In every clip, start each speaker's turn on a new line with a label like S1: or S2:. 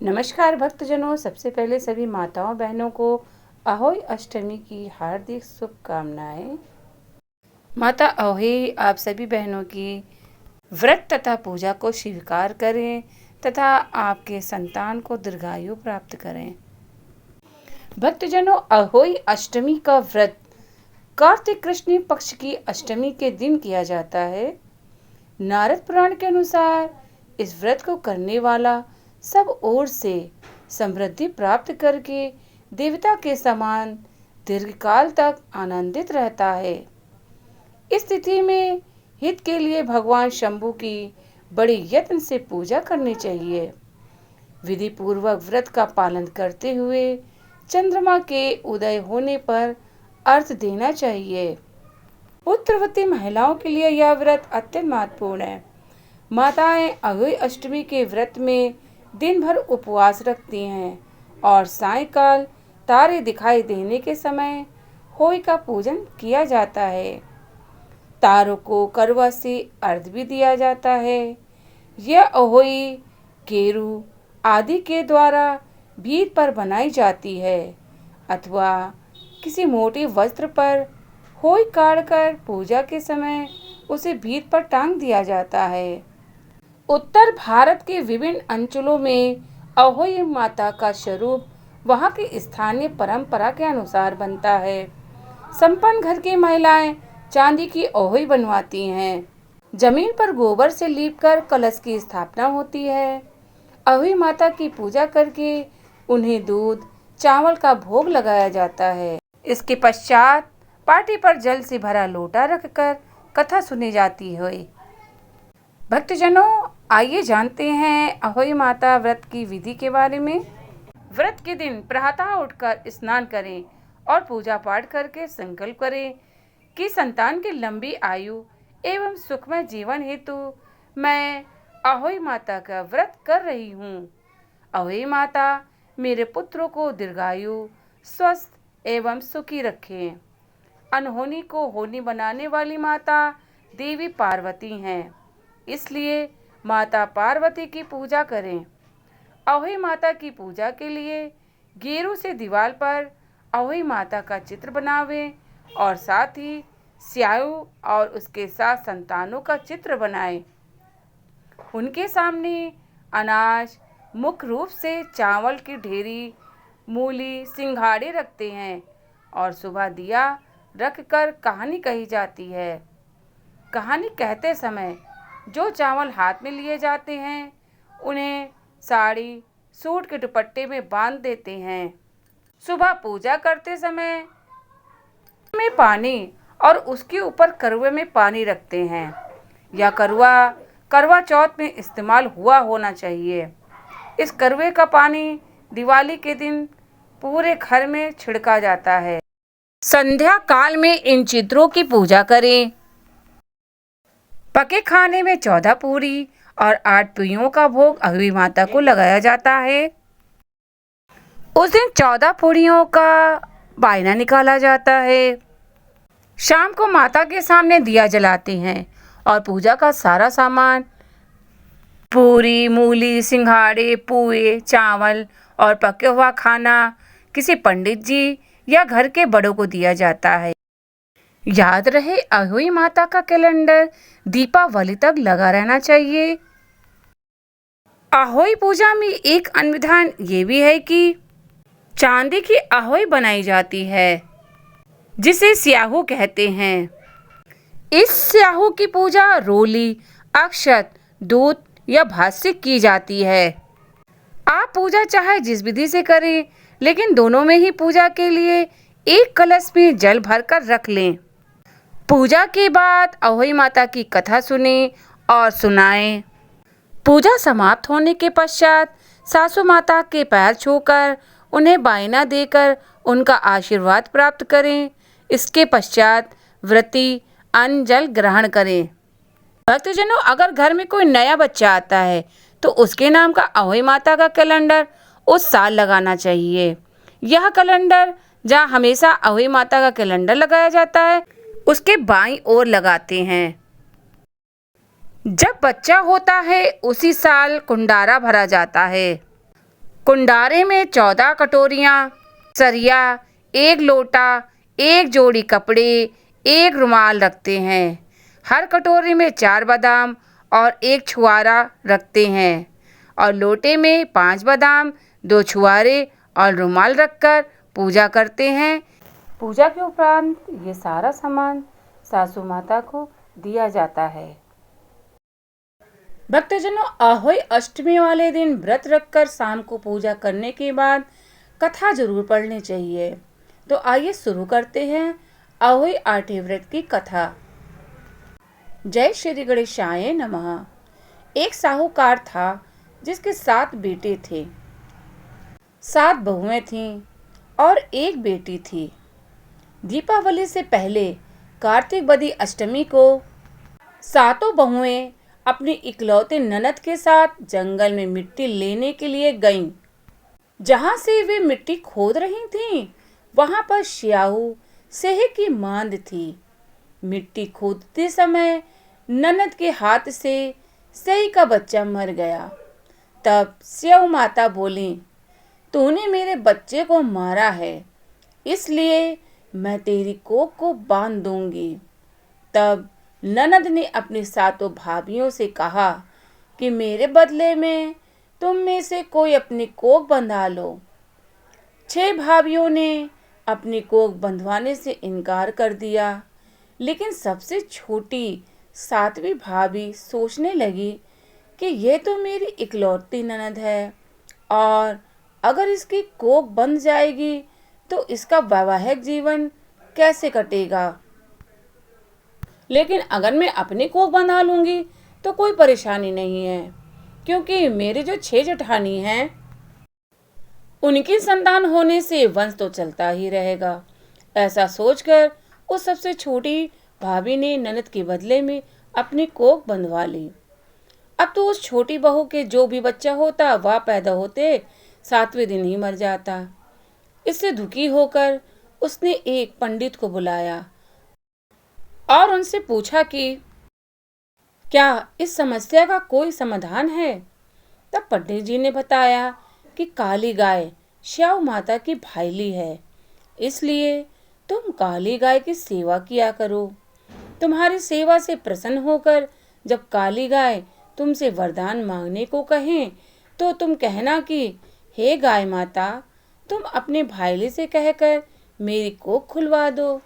S1: नमस्कार भक्तजनों, सबसे पहले सभी माताओं बहनों को अहोई अष्टमी की हार्दिक शुभकामनाएं। माता अहोई आप सभी बहनों की व्रत तथा पूजा को स्वीकार करें तथा आपके संतान को दीर्घायु प्राप्त करें। भक्तजनों, अहोई अष्टमी का व्रत कार्तिक कृष्ण पक्ष की अष्टमी के दिन किया जाता है। नारद पुराण के अनुसार इस व्रत को करने वाला सब ओर से समृद्धि प्राप्त करके देवता के समान दीर्घकाल तक आनंदित रहता है। इस तिथि में हित के लिए भगवान शंभु की बड़ी यत्न से पूजा करनी चाहिए। विधि पूर्वक व्रत का पालन करते हुए चंद्रमा के उदय होने पर अर्घ देना चाहिए। पुत्रवती महिलाओं के लिए यह व्रत अत्यंत महत्वपूर्ण है। माताएं अहोई अष्टमी के व्रत में दिन भर उपवास रखती हैं और सायंकाल तारे दिखाई देने के समय होई का पूजन किया जाता है। तारों को करवा से अर्घ भी दिया जाता है। यह अहोई गेरू आदि के द्वारा भीत पर बनाई जाती है अथवा किसी मोटे वस्त्र पर होई काढ़कर पूजा के समय उसे भीत पर टांग दिया जाता है। उत्तर भारत के विभिन्न अंचलों में अहोई माता का स्वरूप वहां की स्थानीय परंपरा के अनुसार बनता है। संपन्न घर की महिलाएं चांदी की अहोई बनवाती हैं। जमीन पर गोबर से लीपकर कलश की स्थापना होती है। अहोई माता की पूजा करके उन्हें दूध चावल का भोग लगाया जाता है। इसके पश्चात पार्टी पर जल से भरा लोटा रखकर कथा सुनी जाती है। भक्तजनों, आइए जानते हैं अहोई माता व्रत की विधि के बारे में। व्रत के दिन प्रातः उठकर स्नान करें और पूजा पाठ करके संकल्प करें कि संतान की लंबी आयु एवं सुखमय जीवन हेतु मैं अहोई माता का व्रत कर रही हूँ। अहोई माता मेरे पुत्रों को दीर्घायु, स्वस्थ एवं सुखी रखें। अनहोनी को होनी बनाने वाली माता देवी पार्वती हैं, इसलिए माता पार्वती की पूजा करें। अहोई माता की पूजा के लिए गेरू से दीवार पर अहोई माता का चित्र बनावें और साथ ही स्याऊ और उसके साथ संतानों का चित्र बनाएं। उनके सामने अनाज, मुख्य रूप से चावल की ढेरी, मूली, सिंघाड़े रखते हैं और सुबह दिया रखकर कहानी कही जाती है। कहानी कहते समय जो चावल हाथ में लिए जाते हैं उन्हें साड़ी, सूट के दुपट्टे में बांध देते हैं। सुबह पूजा करते समय में पानी और उसके ऊपर करुए में पानी रखते हैं। यह करुआ करवा चौथ में इस्तेमाल हुआ होना चाहिए। इस करुए का पानी दिवाली के दिन पूरे घर में छिड़का जाता है। संध्या काल में इन चित्रों की पूजा करें। पके खाने में 14 पूरी और 8 पुइयों का भोग अहोई माता को लगाया जाता है। उस दिन 14 पूरियों का बायना निकाला जाता है। शाम को माता के सामने दिया जलाते हैं और पूजा का सारा सामान पूरी, मूली, सिंघाड़े, पुए, चावल और पका हुआ खाना किसी पंडित जी या घर के बड़ों को दिया जाता है। याद रहे, अहोई माता का कैलेंडर दीपावली तक लगा रहना चाहिए। अहोई पूजा में एक अन्य विधान ये भी है कि चांदी की अहोई बनाई जाती है जिसे स्याहू कहते हैं। इस स्याहू की पूजा रोली, अक्षत, दूध या भात से की जाती है। आप पूजा चाहे जिस विधि से करें, लेकिन दोनों में ही पूजा के लिए एक कलश में जल भरकर रख लें। पूजा के बाद अहोई माता की कथा सुने और सुनाएं। पूजा समाप्त होने के पश्चात सासू माता के पैर छूकर उन्हें बायना देकर उनका आशीर्वाद प्राप्त करें। इसके पश्चात व्रती अन्न जल ग्रहण करें। भक्तजनों, अगर घर में कोई नया बच्चा आता है तो उसके नाम का अहोई माता का कैलेंडर उस साल लगाना चाहिए। यह कैलेंडर जहाँ हमेशा अहोई माता का कैलेंडर लगाया जाता है उसके बाईं ओर लगाते हैं। जब बच्चा होता है उसी साल कुंडारा भरा जाता है। कुंडारे में 14 कटोरियाँ, सरिया, 1 लोटा, 1 जोड़ी कपड़े, 1 रुमाल रखते हैं। हर कटोरी में 4 बादाम और 1 छुआरा रखते हैं और लोटे में 5 बादाम, 2 छुआरे और रुमाल रखकर पूजा करते हैं। पूजा के उपरांत ये सारा सामान सासू माता को दिया जाता है। भक्तजनों, अहोई अष्टमी वाले दिन व्रत रखकर शाम को पूजा करने के बाद कथा जरूर पढ़नी चाहिए। तो आइए शुरू करते हैं अहोई आठे व्रत की कथा। जय श्री गणेशाय नमः। एक साहूकार था जिसके 7 बेटे थे, 7 बहुएं थीं और 1 बेटी थी। दीपावली से पहले कार्तिक बदी अष्टमी को सातों बहुएं अपनी इकलौते ननद के साथ जंगल में मिट्टी लेने के लिए गईं। जहां से वे मिट्टी खोद रही थीं, वहां पर श्याऊ सेह की मांद थी। मिट्टी खोदते समय ननद के हाथ से सेह का बच्चा मर गया। तब स्याऊ माता बोली, तूने मेरे बच्चे को मारा है, इसलिए मैं तेरी कोख को बांध दूंगी। तब ननद ने अपनी 7 भाभियों से कहा कि मेरे बदले में तुम में से कोई अपनी कोख बंधा लो। 6 भाभियों ने अपनी कोख बंधवाने से इनकार कर दिया, लेकिन सबसे छोटी 7वीं भाभी सोचने लगी कि यह तो मेरी इकलौती ननद है और अगर इसकी कोख बंध जाएगी तो इसका वैवाहिक जीवन कैसे कटेगा। लेकिन अगर मैं अपनी कोख बंधा लूंगी तो कोई परेशानी नहीं है, क्योंकि मेरे जो 6 जेठानी हैं उनकी संतान होने से वंश तो चलता ही रहेगा। ऐसा सोचकर उस सबसे छोटी भाभी ने ननद के बदले में अपनी कोख बंधवा ली। अब तो उस छोटी बहू के जो भी बच्चा होता वह पैदा होते 7वें दिन ही मर जाता। इससे दुखी होकर उसने एक पंडित को बुलाया और उनसे पूछा कि क्या इस समस्या का कोई समाधान है। तब पंडित जी ने बताया कि काली गाय श्याऊ माता की भाईली है, इसलिए तुम काली गाय की सेवा किया करो। तुम्हारी सेवा से प्रसन्न होकर जब काली गाय तुमसे वरदान मांगने को कहें तो तुम कहना कि हे गाय माता, तुम अपने भाईले से कहकर मेरी कोख खुलवा दो।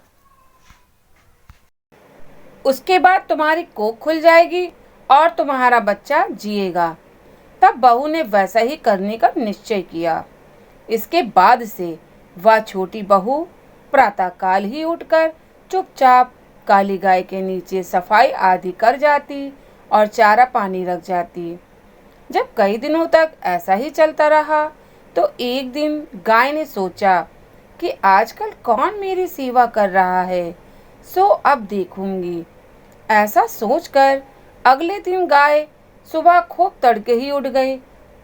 S1: उसके बाद तुम्हारी कोख खुल जाएगी और तुम्हारा बच्चा जिएगा। तब बहू ने वैसा ही करने का निश्चय किया। इसके बाद से वह छोटी बहू प्रातःकाल ही उठकर चुपचाप काली गाय के नीचे सफाई आदि कर जाती और चारा पानी रख जाती। जब कई दिनों तक ऐसा ही चलता रहा तो एक दिन गाय ने सोचा कि आजकल कौन मेरी सेवा कर रहा है, सो अब देखूंगी। ऐसा सोचकर अगले दिन गाय सुबह खूब तड़के ही उठ गई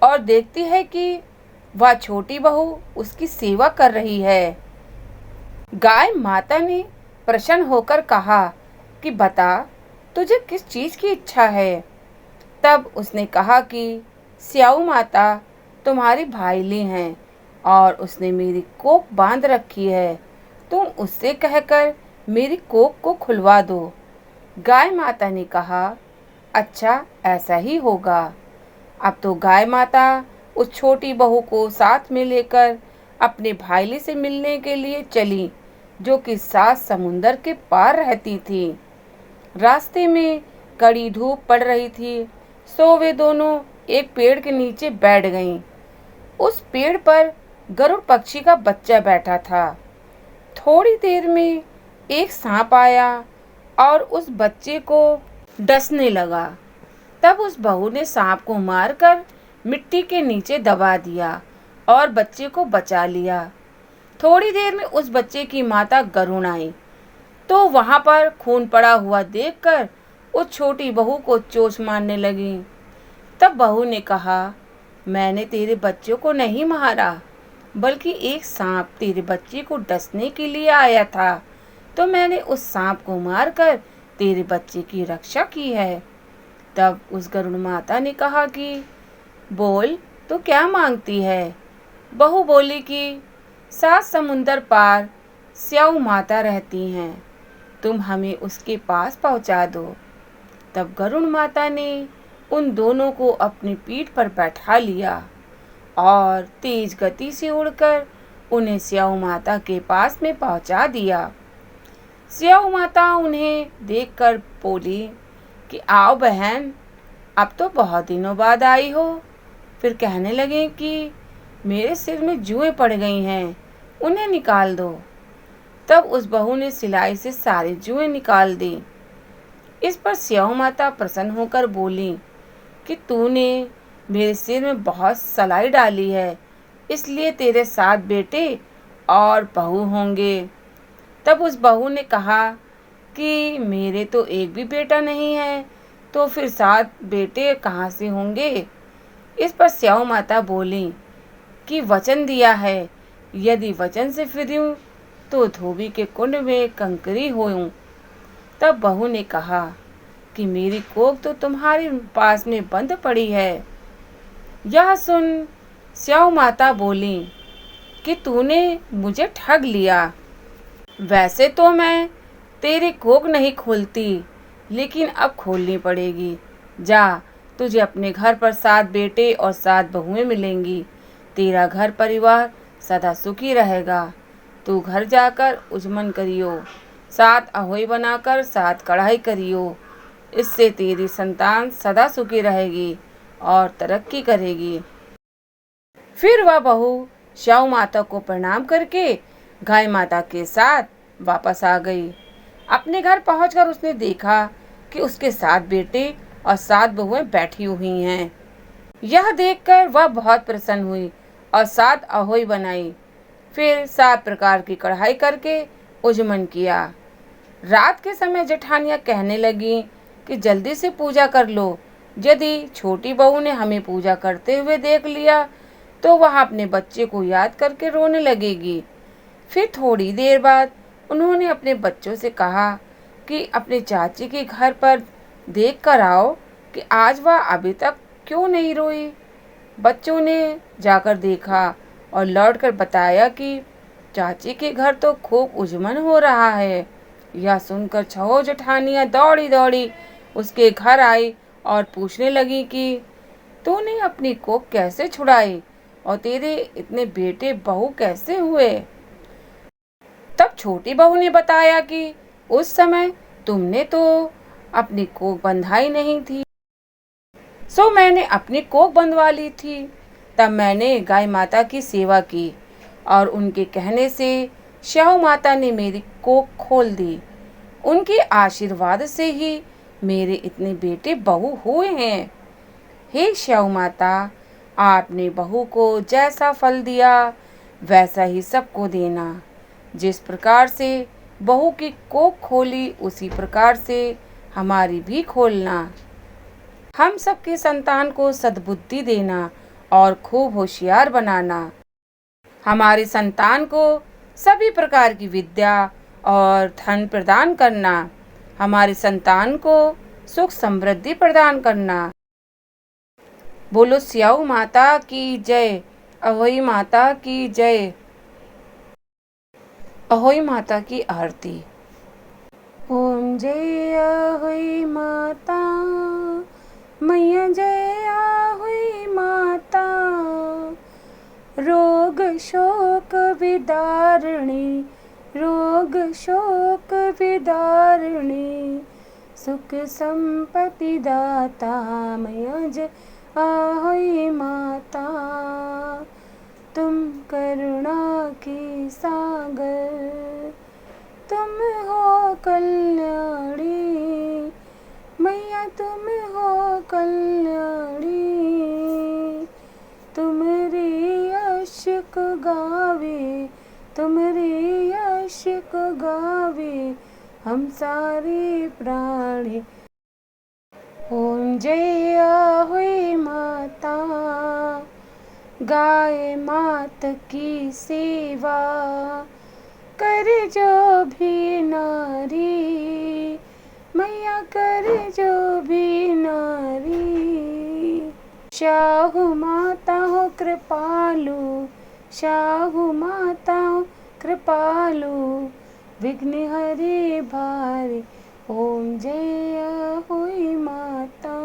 S1: और देखती है कि वह छोटी बहू उसकी सेवा कर रही है। गाय माता ने प्रसन्न होकर कहा कि बता, तुझे किस चीज़ की इच्छा है। तब उसने कहा कि स्याऊ माता तुम्हारी भाईली हैं और उसने मेरी कोख बांध रखी है, तुम उससे कहकर मेरी कोख को खुलवा दो। गाय माता ने कहा, अच्छा ऐसा ही होगा। अब तो गाय माता उस छोटी बहू को साथ में लेकर अपने भाईली से मिलने के लिए चली, जो कि 7 समुंदर के पार रहती थी। रास्ते में कड़ी धूप पड़ रही थी, सो वे दोनों एक पेड़ के नीचे बैठ गईं। उस पेड़ पर गरुड़ पक्षी का बच्चा बैठा था। थोड़ी देर में एक सांप आया और उस बच्चे को डसने लगा। तब उस बहू ने सांप को मारकर मिट्टी के नीचे दबा दिया और बच्चे को बचा लिया। थोड़ी देर में उस बच्चे की माता गरुड़ आई तो वहां पर खून पड़ा हुआ देखकर उस छोटी बहू को चोंच मारने लगी। तब बहू ने कहा, मैंने तेरे बच्चे को नहीं मारा, बल्कि एक सांप तेरे बच्चे को डसने के लिए आया था, तो मैंने उस सांप को मारकर तेरे बच्चे की रक्षा की है। तब उस गरुड़ माता ने कहा कि बोल, तो क्या मांगती है। बहू बोली कि 7 समुंदर पार स्याऊ माता रहती हैं, तुम हमें उसके पास पहुंचा दो। तब गरुड़ माता ने उन दोनों को अपनी पीठ पर बैठा लिया और तेज गति से उड़कर उन्हें स्याऊ माता के पास में पहुंचा दिया। स्याऊ माता उन्हें देखकर बोली कि आओ बहन, अब तो बहुत दिनों बाद आई हो। फिर कहने लगे कि मेरे सिर में जुएं पड़ गई हैं, उन्हें निकाल दो। तब उस बहू ने सिलाई से सारे जुएं निकाल दी। इस पर स्याऊ माता प्रसन्न होकर बोली कि तूने मेरे सिर में बहुत सलाई डाली है, इसलिए तेरे 7 बेटे और बहू होंगे। तब उस बहू ने कहा कि मेरे तो एक भी बेटा नहीं है, तो फिर 7 बेटे कहाँ से होंगे। इस पर स्याऊ माता बोली कि वचन दिया है, यदि वचन से फिरूं तो धोबी के कुंड में कंकरी होऊं। तब बहू ने कहा कि मेरी कोख तो तुम्हारे पास में बंद पड़ी है। यह सुन स्याऊ माता बोली कि तूने मुझे ठग लिया। वैसे तो मैं तेरी कोख नहीं खोलती, लेकिन अब खोलनी पड़ेगी। जा, तुझे अपने घर पर 7 बेटे और 7 बहुएं मिलेंगी। तेरा घर परिवार सदा सुखी रहेगा। तू घर जाकर उजमन करियो, 7 अहोई बनाकर 7 कढ़ाई करियो। इससे तेरी संतान सदा सुखी रहेगी और तरक्की करेगी। फिर वह बहू स्याऊ माता को प्रणाम करके गाय माता के साथ वापस आ गई। अपने घर पहुंचकर उसने देखा कि उसके 7 बेटे और 7 बहुएं बैठी हुई हैं। यह देखकर वह बहुत प्रसन्न हुई और 7 अहोई बनाई। फिर 7 प्रकार की कढ़ाई करके उजमन किया। रात के समय जेठानियां कहने लगी कि जल्दी से पूजा कर लो। यदि छोटी बहू ने हमें पूजा करते हुए देख लिया तो वह अपने बच्चे को याद करके रोने लगेगी। फिर थोड़ी देर बाद उन्होंने अपने बच्चों से कहा कि अपने चाची के घर पर देख कर आओ कि आज वह अभी तक क्यों नहीं रोई। बच्चों ने जाकर देखा और लौटकर बताया कि चाची के घर तो खूब उजमन हो रहा है। यह सुनकर 6 जेठानियां दौड़ी दौड़ी उसके घर आई और पूछने लगी कि तूने अपनी कोख कैसे छुड़ाई और तेरे इतने बेटे बहू कैसे हुए। तब छोटी बहू ने बताया कि उस समय तुमने तो अपनी कोख बंधाई नहीं थी, सो मैंने अपनी कोख बंधवा ली थी। तब मैंने गाय माता की सेवा की और उनके कहने से स्याऊ माता ने मेरी कोख खोल दी। उनके आशीर्वाद से ही मेरे इतने बेटे बहू हुए हैं। हे स्याऊ माता, आपने बहू को जैसा फल दिया वैसा ही सबको देना। जिस प्रकार से बहू की कोख खोली उसी प्रकार से हमारी भी खोलना। हम सबके संतान को सद्बुद्धि देना और खूब होशियार बनाना। हमारी संतान को सभी प्रकार की विद्या और धन प्रदान करना। हमारी संतान को सुख समृद्धि प्रदान करना। बोलो स्याऊ माता की जय। अहोई माता की जय। अहोई माता की आरती। ओम जय अहोई माता, मैया जय अहोई माता। रोग शोक विदारिणी, रोग शोक विदारिणी। सुख संपत्ति दाता, मैया जय अहोई माता। तुम करुणा की सागर, तुम हो कल्याणी। मैया तुम हो कल्याणी। तुम्हारी यश को गावे, तुम्हारी यश को गावे हम सारे प्राणी। ओम जय अहोई माता। गाय मात की सेवा करे जो भी नारी, मैया करे जो भी नारी। स्याऊ माता हो कृपालु, शाहू माता कृपालु विघ्न हरे भारे। ओम जय हुई माता।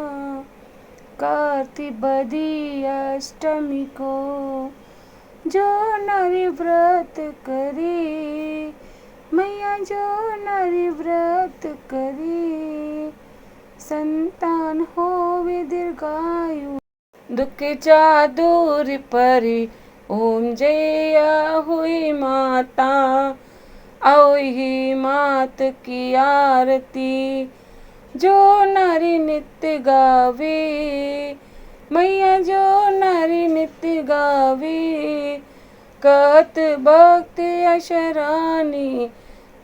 S1: कार्तिक बदी अष्टमी को जो नारी व्रत करे, मैया जो नारी व्रत करे, संतान होवे दीर्घायु दुख चादूर परे। ओम जय हुई माता। ओहि मात की आरती जो नारी नित्य गावे, मैया जो नारी नित्य गावे, कहत भक्त अशरानी,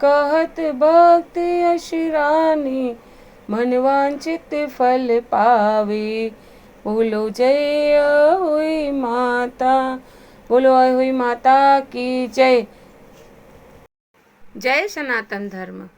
S1: कहत भक्त अशरानी, मनवांचित फल पावे। बोलो जय हुई माता। बोलो हुई माता की जय। जय सनातन धर्म।